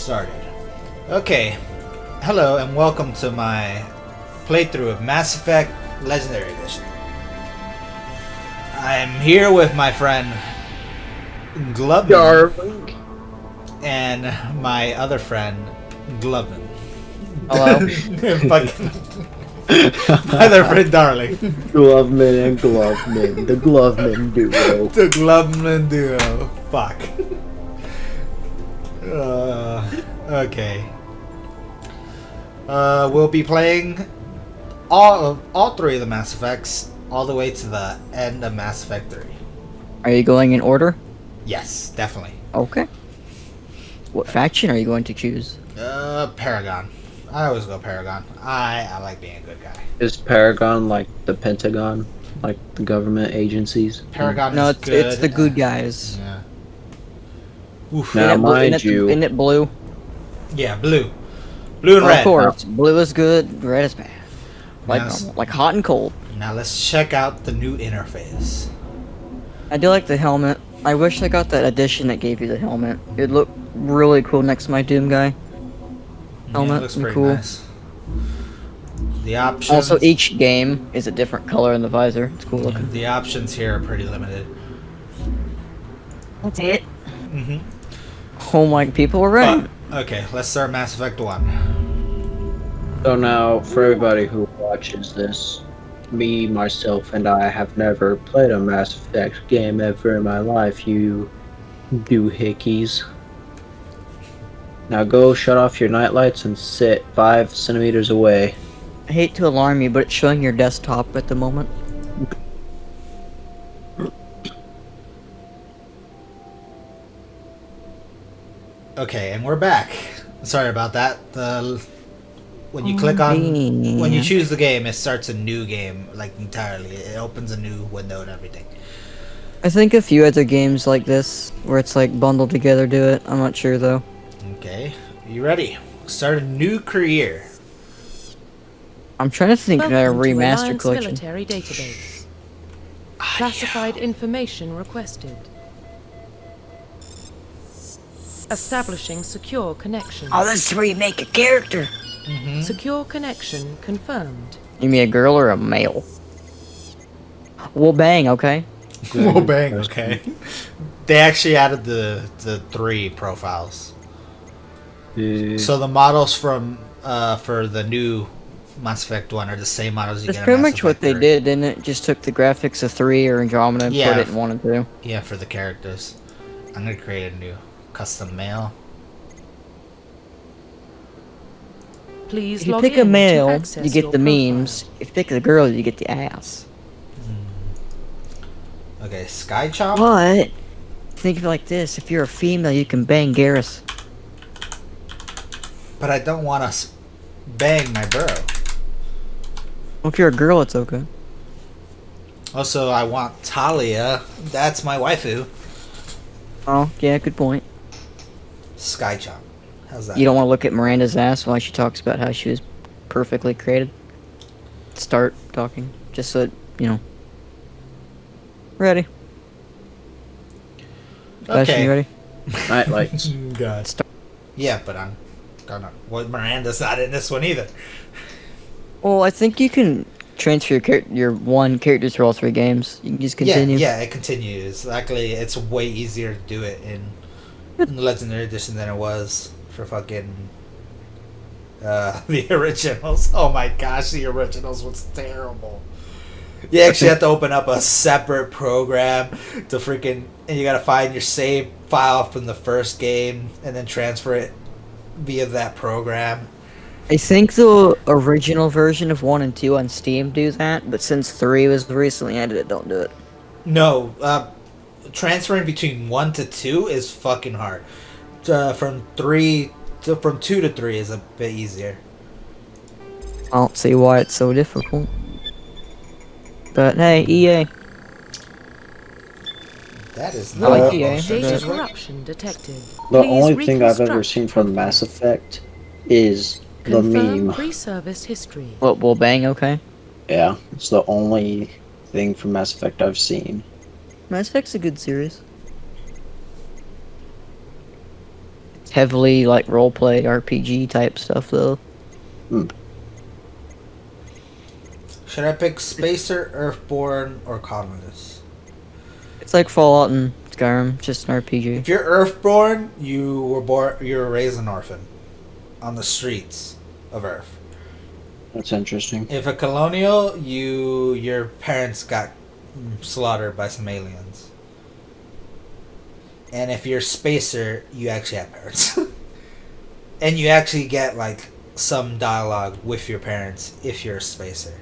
started. Okay, hello and welcome to my playthrough of Mass Effect Legendary Edition. I'm here with my friend Gloveman and my other friend Gloveman. Hello. Fucking my other friend Darling. Gloveman and Gloveman, the Gloveman duo. The Gloveman duo. Fuck. Okay. We'll be playing all three of the Mass Effects all the way to the end of Mass Effect 3. Are you going in order? Yes, definitely. Okay. What faction are you going to choose? Paragon. I always go Paragon. I like being a good guy. Is Paragon like the Pentagon? Like the government agencies? Paragon No, is good. it's the good guys. Yeah. Oof. Now, mind Isn't you... it blue? Yeah, blue. Blue and red. Of course. Blue is good, red is bad. Like Now, normal, like hot and cold. now let's check out the new interface. I do like the helmet. I wish I got that edition that gave you the helmet. It looked really cool next to my Doom guy. Helmet, Yeah, it looks pretty cool. nice. The options. Also, each game is a different color in the visor. It's cool looking. The options here are pretty limited. That's it. Mm-hmm. Oh my, people were right. Okay, let's start Mass Effect 1. So now, for everybody who watches this, me, myself, and I have never played a Mass Effect game ever in my life, you doohickeys. Now go shut off your nightlights and sit 5 centimeters away. I hate to alarm you, but it's showing your desktop at the moment. Okay, and we're back. Sorry about that. When you click on, when you choose the game, it starts a new game, like entirely. It opens a new window and everything. I think a few other games like this, where it's like bundled together, do it. I'm not sure though. Okay, you ready? Start a new career. I'm trying to think of a Welcome to remaster Alliance collection. Military database. Classified information requested. Establishing secure connection. Oh, let's remake a character. Secure connection confirmed. You mean a girl or a male? Well, bang, okay. Whoa, bang. Okay. They actually added the 3 profiles. So the models from for the new Mass Effect 1 are the same models you That's get in pretty Mass much what Effect they 3. did, didn't it? Just took the graphics of 3 or Andromeda and Yeah. put it in 1 and 2. Yeah, for the characters. I'm gonna create a new custom male. Please If you log pick in a to male, access you get your the profile. memes. If you pick a girl, you get the ass. Okay, Sky Chomp. But think of it like this: if you're a female, you can bang Garrus. But I don't want to bang my bro. Well, if you're a girl, it's okay. Also, I want Talia. That's my waifu. Oh, yeah, good point. Sky Chomp. How's that? You don't want to look at Miranda's ass while she talks about how she was perfectly created. Start talking, just so you know. Ready? Sebastian, you ready? Nightlights. God. Yeah, but I'm gonna. Well, Miranda's not in this one either. Well, I think you can transfer your one character through all 3 games. You can just continue. Yeah, it continues. Luckily, it's way easier to do it in the Legendary Edition than it was for fucking the originals. Oh my gosh, the originals was terrible. You actually have to open up a separate program to freaking, and you gotta find your save file from the first game and then transfer it via that program. I think the original version of 1 and 2 on Steam do that, but since 3 was recently added, it don't do it. No, transferring between 1 to 2 is fucking hard. From 2 to 3 is a bit easier. I don't see why it's so difficult. But hey, EA. That is I not like how EA. most Data shooters work. corruption detected. The Please only thing I've ever reconstruct seen from profile. Mass Effect is the Confirm meme. pre-service history. Well, bang, okay. Yeah, it's the only thing from Mass Effect I've seen. Mass Effect's a good series. heavily like roleplay RPG type stuff though. Should I pick Spacer, Earthborn, or Colonist? It's like Fallout and Skyrim, just an RPG. If you're Earthborn, you were raised an orphan on the streets of Earth. That's interesting. If a colonial, your parents got slaughtered by some aliens. And if you're Spacer, you actually have parents. And you actually get like some dialogue with your parents if you're a Spacer.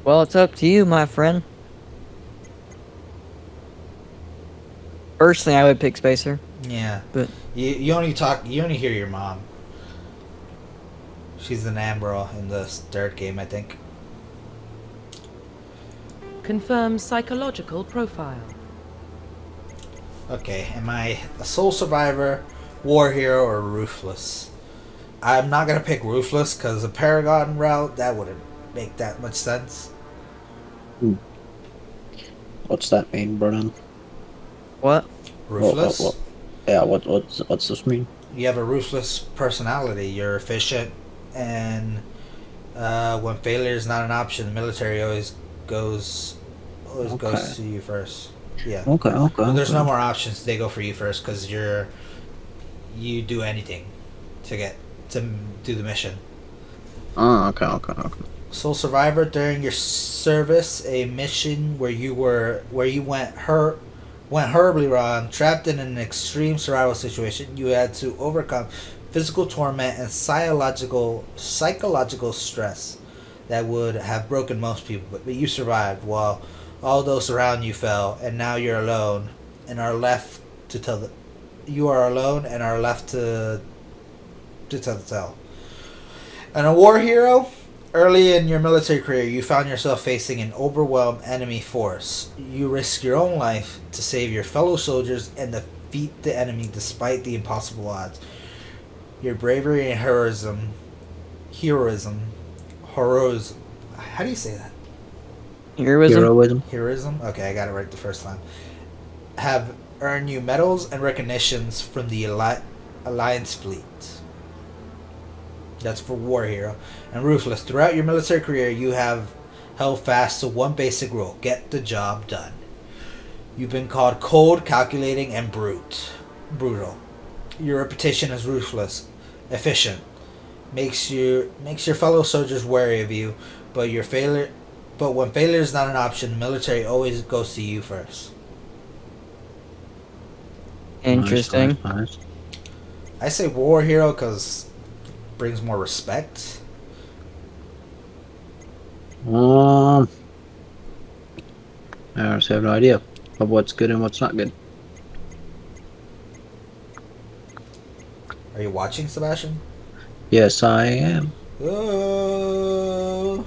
Well, it's up to you, my friend. Personally, I would pick Spacer. Yeah. But You only hear your mom. She's an Ambral in the third game, I think. Confirm psychological profile. Okay, am I a soul survivor, war hero, or ruthless? I'm not gonna pick ruthless because a Paragon route, that wouldn't make that much sense. What's that mean, Brennan? what? Ruthless? Yeah, what's this mean? You have a ruthless personality. You're efficient, and when failure is not an option, the military always goes to you first. Yeah. Okay. When there's no more options, they go for you first because you do anything to do the mission. Oh, okay. Soul survivor, during your service, a mission where you went horribly wrong, trapped in an extreme survival situation, you had to overcome physical torment and psychological stress that would have broken most people, but you survived while all those around you fell, and now you're alone and are left to tell the tale. And a war hero, early in your military career, you found yourself facing an overwhelmed enemy force. You risk your own life to save your fellow soldiers and defeat the enemy despite the impossible odds. Your bravery and heroism. How do you say that? Heroism. Heroism? Okay, I got it right the first time. Have earned you medals and recognitions from the Alliance fleet. That's for war hero. And ruthless. Throughout your military career, you have held fast to one basic rule: get the job done. You've been called cold, calculating, and brutal. Your reputation as ruthless, efficient, makes your fellow soldiers wary of you. But when failure is not an option, the military always goes to you first. Interesting. Nice. I say war hero because brings more respect. I honestly have no idea of what's good and what's not good. Are you watching, Sebastian? Yes, I am. Oh,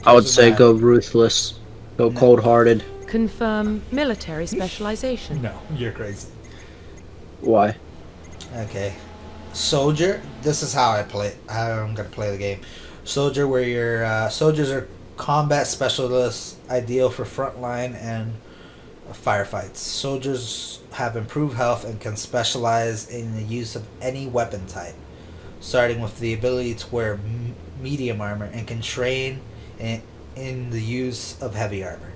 I would say go ruthless, go cold-hearted. Confirm military specialization. No, you're crazy. Why? Okay. Soldier. This is how I'm gonna play the game. Soldier, where your soldiers are combat specialists, ideal for frontline and firefights. Soldiers have improved health and can specialize in the use of any weapon type, starting with the ability to wear medium armor, and can train in the use of heavy armor.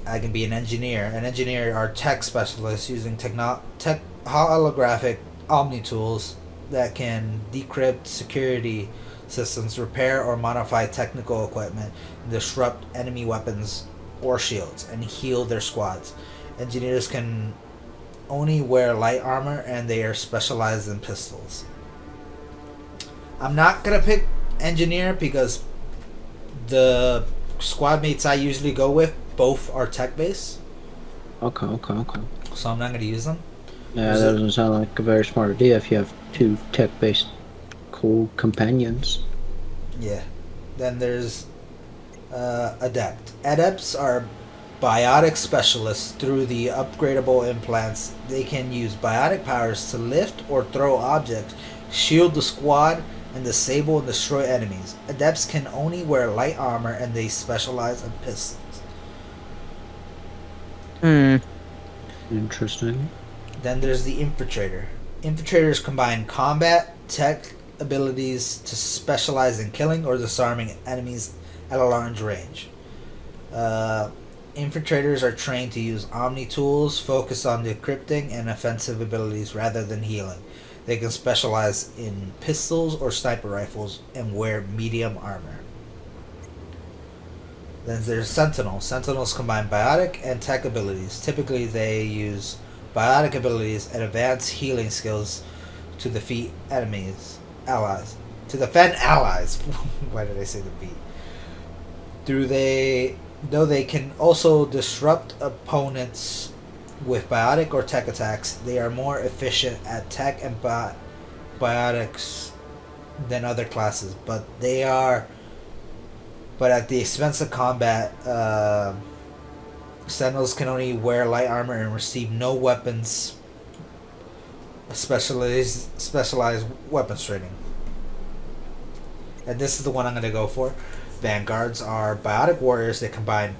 I can be an engineer. An engineer are tech specialists using holographic omni tools that can decrypt security systems, repair or modify technical equipment, disrupt enemy weapons or shields, and heal their squads. Engineers can only wear light armor, and they are specialized in pistols. I'm not gonna pick engineer because the squad mates I usually go with both are tech based, Okay. so I'm not gonna use them. Yeah, that doesn't sound like a very smart idea if you have two tech-based cool companions. Yeah. Then there's adept. Adepts are biotic specialists. Through the upgradable implants, they can use biotic powers to lift or throw objects, shield the squad, and disable and destroy enemies. Adepts can only wear light armor, and they specialize in pistols. Interesting. Then there's the Infiltrator. Infiltrators combine combat, tech abilities to specialize in killing or disarming enemies at a large range. Infiltrators are trained to use Omni tools, focus on decrypting and offensive abilities rather than healing. They can specialize in pistols or sniper rifles and wear medium armor. Then there's Sentinels. Sentinels combine biotic and tech abilities. Typically, they use biotic abilities and advanced healing skills to defeat allies. To defend allies. Why did I say defeat? Though they can also disrupt opponents with biotic or tech attacks, they are more efficient at tech and biotics than other classes, but at the expense of combat. Sentinels can only wear light armor and receive no weapons specialized weapons training. And this is the one I'm going to go for. Vanguards are biotic warriors that combine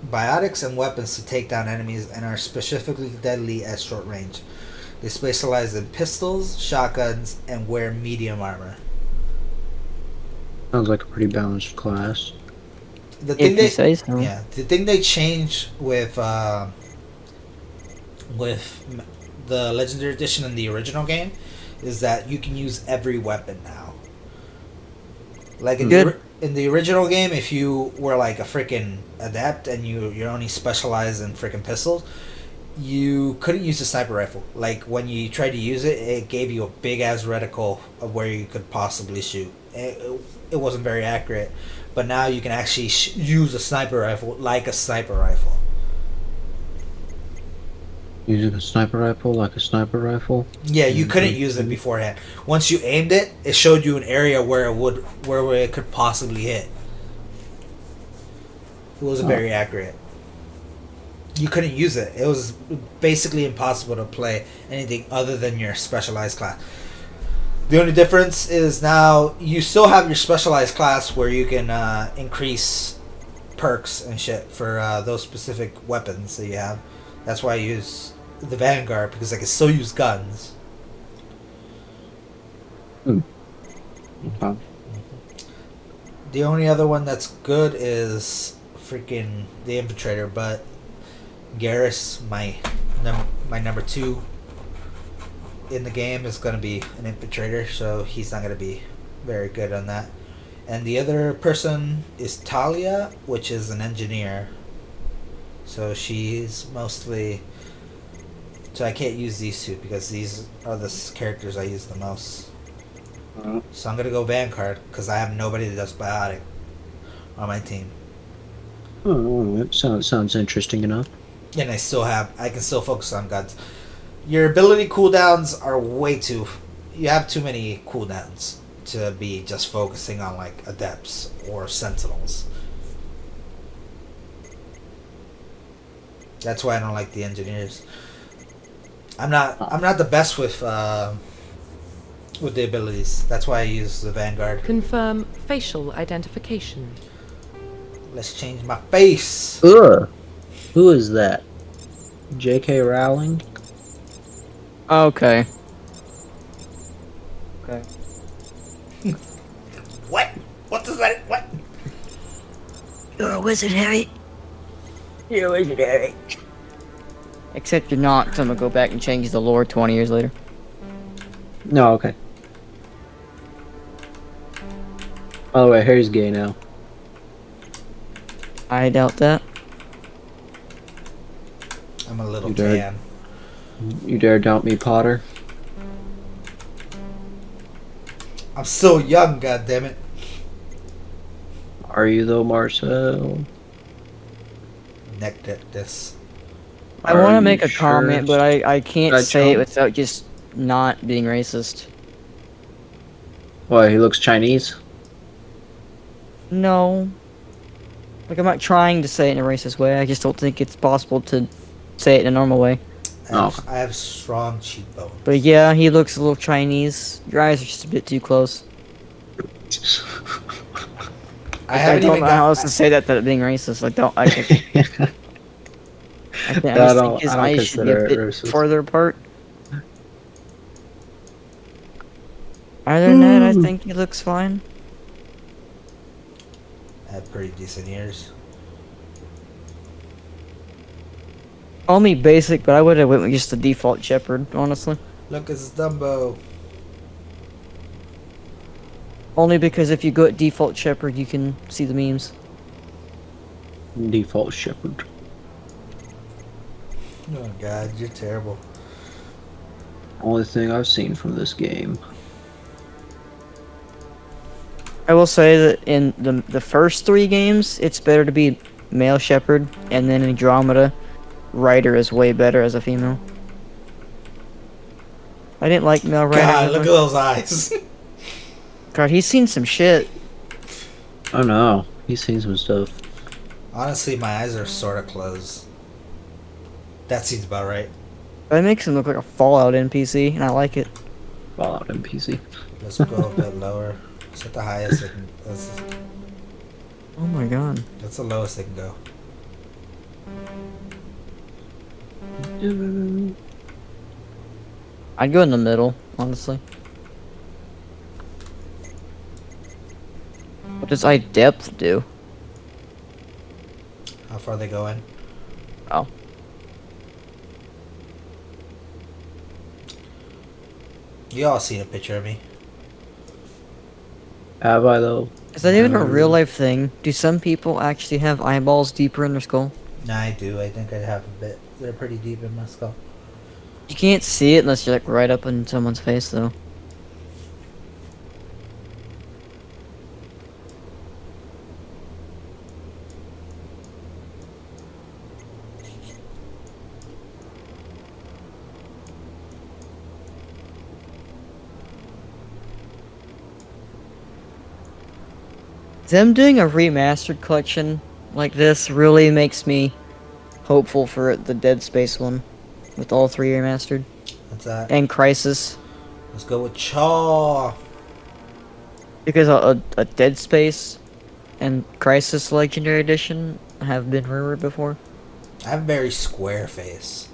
biotics and weapons to take down enemies and are specifically deadly at short range. They specialize in pistols, shotguns, and wear medium armor. Sounds like a pretty balanced class. The thing If you say so. Yeah, the thing they changed with the Legendary Edition in the original game is that you can use every weapon now. Like in the original game, if you were like a freaking adept and you're only specialized in freaking pistols, you couldn't use a sniper rifle. Like when you tried to use it, it gave you a big ass reticle of where you could possibly shoot. It wasn't very accurate, but now you can actually use a sniper rifle like a sniper rifle. Using a sniper rifle like a sniper rifle? Yeah, you couldn't use it beforehand. Once you aimed it, it showed you an area where it could possibly hit. It wasn't very accurate. You couldn't use it. It was basically impossible to play anything other than your specialized class. The only difference is now you still have your specialized class where you can increase perks and shit for those specific weapons that you have. That's why I use the Vanguard, because I can still use guns. Okay. The only other one that's good is freaking the Infiltrator, but Garrus, my number 2 in the game, is going to be an Infiltrator, so he's not going to be very good on that. And the other person is Talia, which is an engineer. So she's mostly... So I can't use these two because these are the characters I use the most. So I'm going to go Vanguard because I have nobody that does biotic on my team. Oh, that sounds interesting enough. And I can still focus on guns. Your ability cooldowns are way too... You have too many cooldowns to be just focusing on like adepts or sentinels. That's why I don't like the engineers. I'm not the best with the abilities. That's why I use the Vanguard. Confirm facial identification. Let's change my face. Ugh. Who is that? J.K. Rowling? Okay. Okay. What? What does that... What? You're a wizard, Harry. You're a wizard, Harry. Except you're not, because I'm going to go back and change the lore 20 years later. No, okay. By the way, Harry's gay now. I doubt that. I'm a little You dare- tan. You dare doubt me, Potter? I'm so young, goddammit. Are you though, Marcel? Neck dip this. I want Are to make you a comment, sure? but I can't That say it Trump? without just not being racist. Why, he looks Chinese? No. Like, I'm not trying to say it in a racist way. I just don't think it's possible to say it in a normal way. I have strong cheekbones. But yeah, he looks a little Chinese. Your eyes are just a bit too close. I haven't don't even know how else to got. say that being racist. Like, don't. I think I I just think don't. his I don't eyes should be a consider it bit racist. farther apart. Other than that, I think he looks fine. Had pretty decent ears. Call me basic, but I would have went with just the default Shepherd, honestly. Look, it's Dumbo. Only because if you go at default Shepherd, you can see the memes. Default shepherd. Oh god, you're terrible. Only thing I've seen from this game. I will say that in the first 3 games, it's better to be male Shepherd, and then Andromeda, Ryder is way better as a female. I didn't like male Ryder. God, look at those eyes. God, he's seen some shit. Oh no, he's seen some stuff. Honestly, my eyes are sort of closed. That seems about right. That makes him look like a Fallout NPC, and I like it. Fallout NPC. Let's go a bit lower. It's at the highest. Oh my god. That's the lowest they can go. I'd go in the middle, honestly. What does eye depth do? How far they go in? Oh. You all seen a picture of me. Have I though? Is that even a real life thing? Do some people actually have eyeballs deeper in their skull? Nah, I do. I think I have a bit. They're pretty deep in my skull. You can't see it unless you're like right up in someone's face, though. Them doing a remastered collection like this really makes me hopeful for the Dead Space one, with all 3 remastered. What's that? And Crisis. Let's go with Chaw. Because a Dead Space and Crisis Legendary Edition have been rumored before. I have a very square face.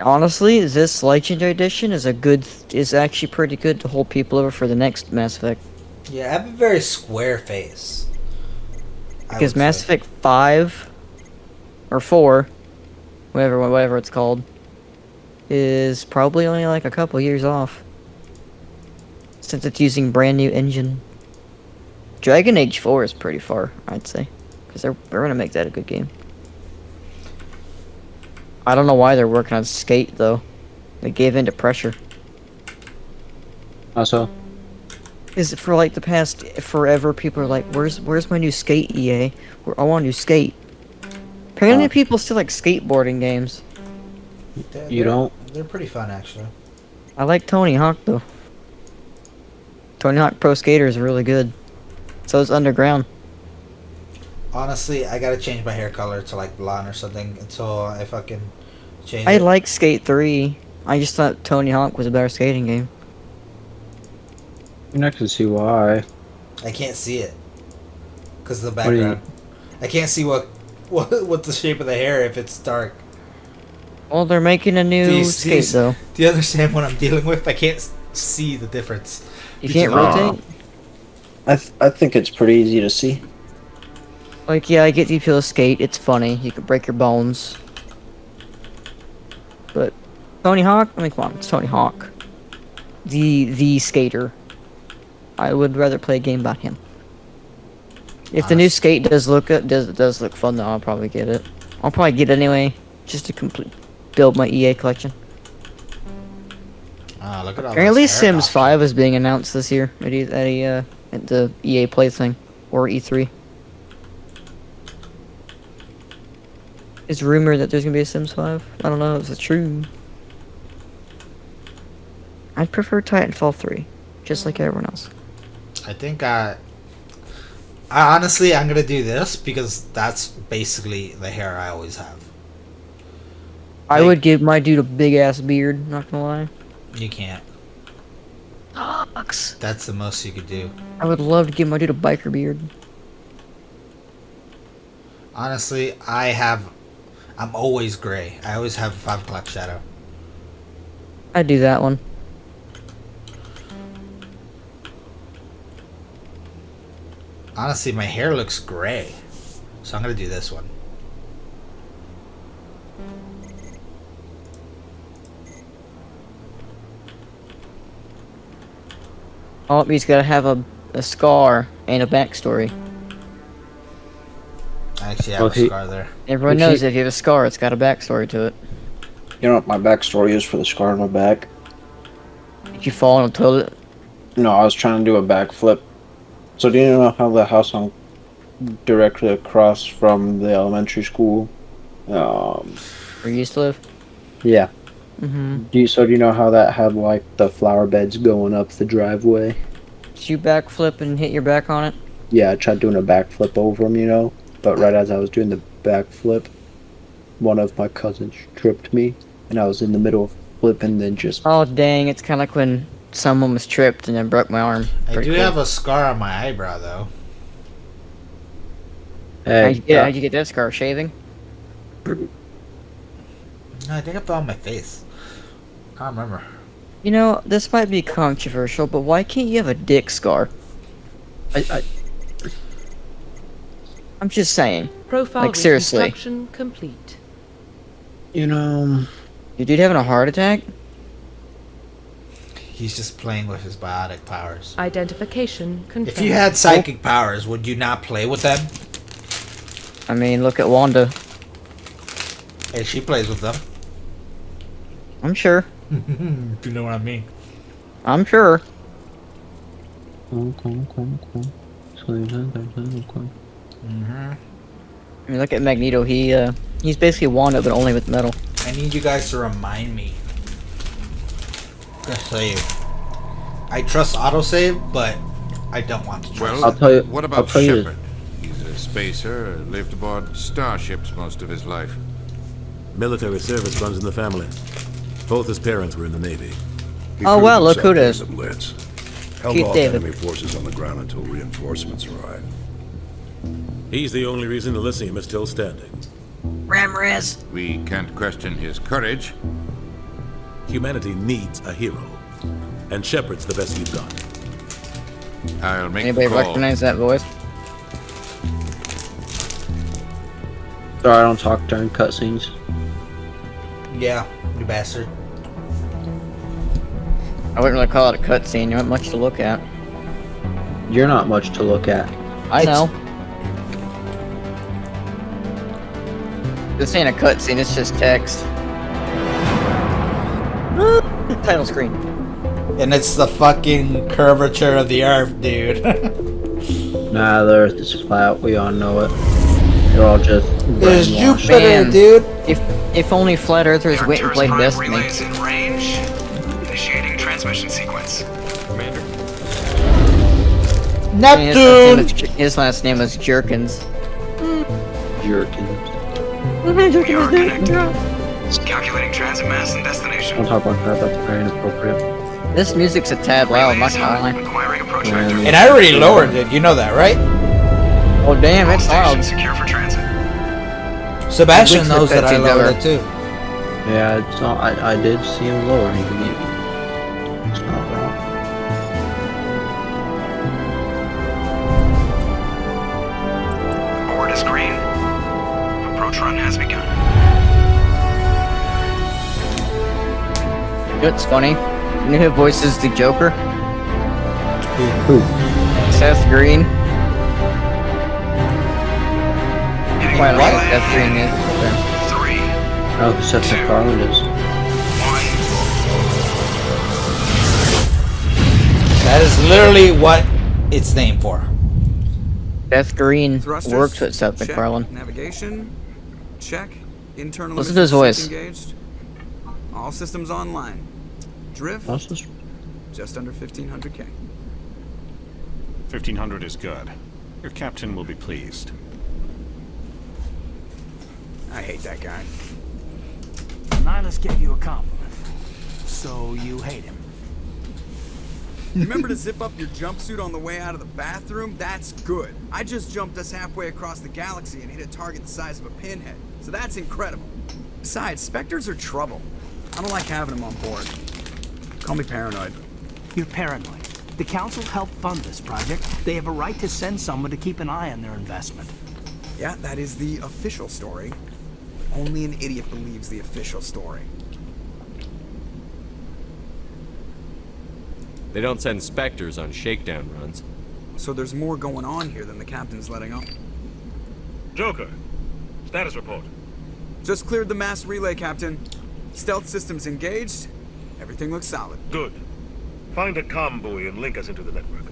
Honestly, this Legendary Edition is actually pretty good to hold people over for the next Mass Effect. Yeah, I have a very square face. Because Mass Effect 5 or 4, whatever it's called, is probably only like a couple years off. Since it's using brand new engine. Dragon Age 4 is pretty far, I'd say. Because they're gonna make that a good game. I don't know why they're working on Skate though. They gave in to pressure. Also, Is it for like the past forever? People are like, "Where's my new Skate, EA? I want a new Skate." Apparently, people still like skateboarding games. you don't. They're pretty fun, actually. I like Tony Hawk though. Tony Hawk Pro Skater is really good. So is Underground. Honestly, I gotta change my hair color to like blonde or something until I fucking change I it. like Skate 3. I just thought Tony Hawk was a better skating game. I can see why. I can't see it because of the What do you- background. I can't see what's the shape of the hair if it's dark. Well, they're making a new These- skate these- though. Do you understand what I'm dealing with? I can't see the difference. You can't between- rotate. I think it's pretty easy to see. Like, yeah, I get you feel skate. It's funny. You can break your bones. But Tony Hawk. I mean, come on, it's Tony Hawk. The skater. I would rather play a game about him. If the new skate does look look fun, though, I'll probably get it. I'll probably get it anyway, just to build my EA collection. Ah, look at all Apparently, those hair Sims options. 5 is being announced this year at the EA Play thing or E3. It's rumored that there's gonna be a Sims 5. I don't know if it's true. I'd prefer Titanfall 3, just like everyone else. I think I honestly I'm gonna do this because that's basically the hair I always have. I Like- would give my dude a big ass beard. Not gonna lie. You can't. Sucks. That's the most you could do. I would love to give my dude a biker beard. Honestly, I'm always gray. I always have a 5 o'clock shadow. I do that one. Honestly, my hair looks gray. So I'm going to do this one. Oh, he's gotta have a scar and a backstory. I actually have a scar there. Everyone knows if you have a scar, it's got a backstory to it. You know what my backstory is for the scar on my back? Did you fall in a toilet? No, I was trying to do a backflip. So do you know how the house on directly across from the elementary school? Where you used to live? Yeah. Mm-hmm. Do you know how that had like the flower beds going up the driveway? Did you backflip and hit your back on it? Yeah, I tried doing a backflip over them, you know, but right as I was doing the backflip, one of my cousins tripped me, and I was in the middle of flipping, then just... Oh, dang, it's kind of like when someone was tripped and then broke my arm. I do have a scar on my eyebrow, though. Hey, how'd you get that scar? Shaving? No, I think I fell on my face. I don't remember. You know, this might be controversial, but why can't you have a dick scar? I'm just saying. Profile Like, seriously. reconstruction complete. You know... Your dude having a heart attack? He's just playing with his biotic powers. Identification confirmed. If you had psychic powers, would you not play with them? I mean, look at Wanda. Hey, she plays with them. I'm sure. You know what I mean? I'm sure. Mm-hmm. I mean, look at Magneto. He's basically Wanda, but only with metal. I need you guys to remind me. Just say, I trust autosave, but I don't want to trust. Well, I'll tell you. what I'll about tell you. Shepard? He's a spacer, lived aboard starships most of his life. Military service runs in the family. Both his parents were in the Navy. He Oh, proved well, look himself who it during is. the Blitz. Held Keith off David. enemy forces on the ground until reinforcements arrived. He's the only reason Elysium is still standing. Ramirez. We can't question his courage. Humanity needs a hero. And Shepard's the best you've got. I'll make Anybody the call. recognize that voice? Sorry, I don't talk during cutscenes. Yeah, you bastard. I wouldn't really call it a cutscene. You aren't much to look at. You're not much to look at. I know. This ain't a cutscene. It's just text. Title screen. And it's the fucking curvature of the Earth, dude. Nah, the Earth is flat. We all know it. You're all just There's brainwashed. Jupiter, Man. dude. If only flat earthers went and played Destiny. Relays in range. Initiating transmission sequence. Commander. Neptune. His last name was Jerkins. Jerkins. We are connected. Calculating transit mass and destination. Don't talk about that. That's very inappropriate. This music's a tad loud, I'm not Relays gonna on. lie. Acquiring approach Yeah, vector. And I already lowered it. You know that, right? Oh damn, All it's stations loud. secure for transit. Sebastian Wait for knows that I cutscene to lowered over. it too. Yeah, it's not, I did see him lowering it. It's not wrong. Board is green. Approach run has begun. You know what's funny? You know who voices the Joker? Who? Seth Green. Hitting Quite like relay Seth Green in is. 3, Oh, who Seth MacFarlane is. 1. That is literally what it's named for. Seth Green Thrusters, works with Seth check. MacFarlane. Navigation, check. Internal Listen to his voice. engaged. All systems online. Drift, That's just... just under 1500K. 1500 is good. Your captain will be pleased. I hate that guy. Nihilus gave you a compliment. So you hate him. Remember to zip up your jumpsuit on the way out of the bathroom? That's good. I just jumped us halfway across the galaxy and hit a target the size of a pinhead. so that's incredible. Besides, Spectres are trouble. I don't like having them on board. Call me paranoid. You're paranoid. The Council helped fund this project. They have a right to send someone to keep an eye on their investment. Yeah, that is the official story. Only an idiot believes the official story. They don't send Spectres on shakedown runs. So there's more going on here than the captain's letting on. Joker, status report. Just cleared the mass relay, Captain. Stealth systems engaged. Everything looks solid. Good. Find a comm buoy and link us into the network.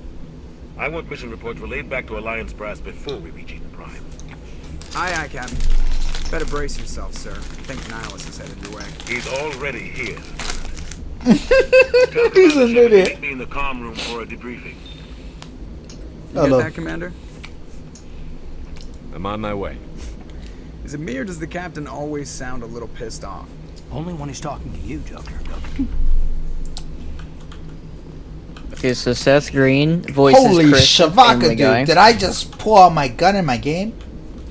I want mission reports relayed back to Alliance Brass before we reach Eden Prime. Aye, aye, Captain. Better brace yourself, sir. I think Nihilus is headed your way. He's already here. He's an idiot. Meet me in the comm room for a debriefing. You Hello. get that, Commander? I'm on my way. Is it me or does the captain always sound a little pissed off? Only when he's talking to you, Joker. Okay, so Seth Green voices Holy Chris from Shavaka, Family dude. Guy. Did I just pull out my gun in my game?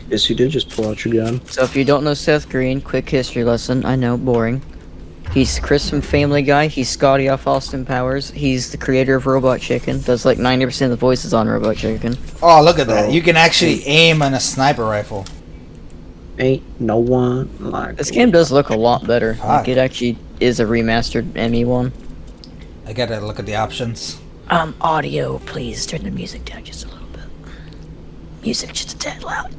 Yes, you did just pull out your gun. So if you don't know Seth Green, quick history lesson. I know, boring. He's Chris from Family Guy. He's Scotty off Austin Powers. He's the creator of Robot Chicken. Does like 90% of the voices on Robot Chicken. Oh, look at that. Oh. You can actually aim on a sniper rifle. Ain't no one like This game does look a lot better. Fuck. Like it actually is a remastered ME1. I gotta look at the options. Audio, please turn the music down just a little bit. Music just a tad loud.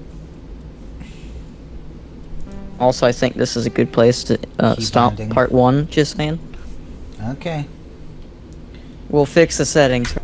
Also, I think this is a good place to stop ending. part 1, just saying. Okay. We'll fix the settings.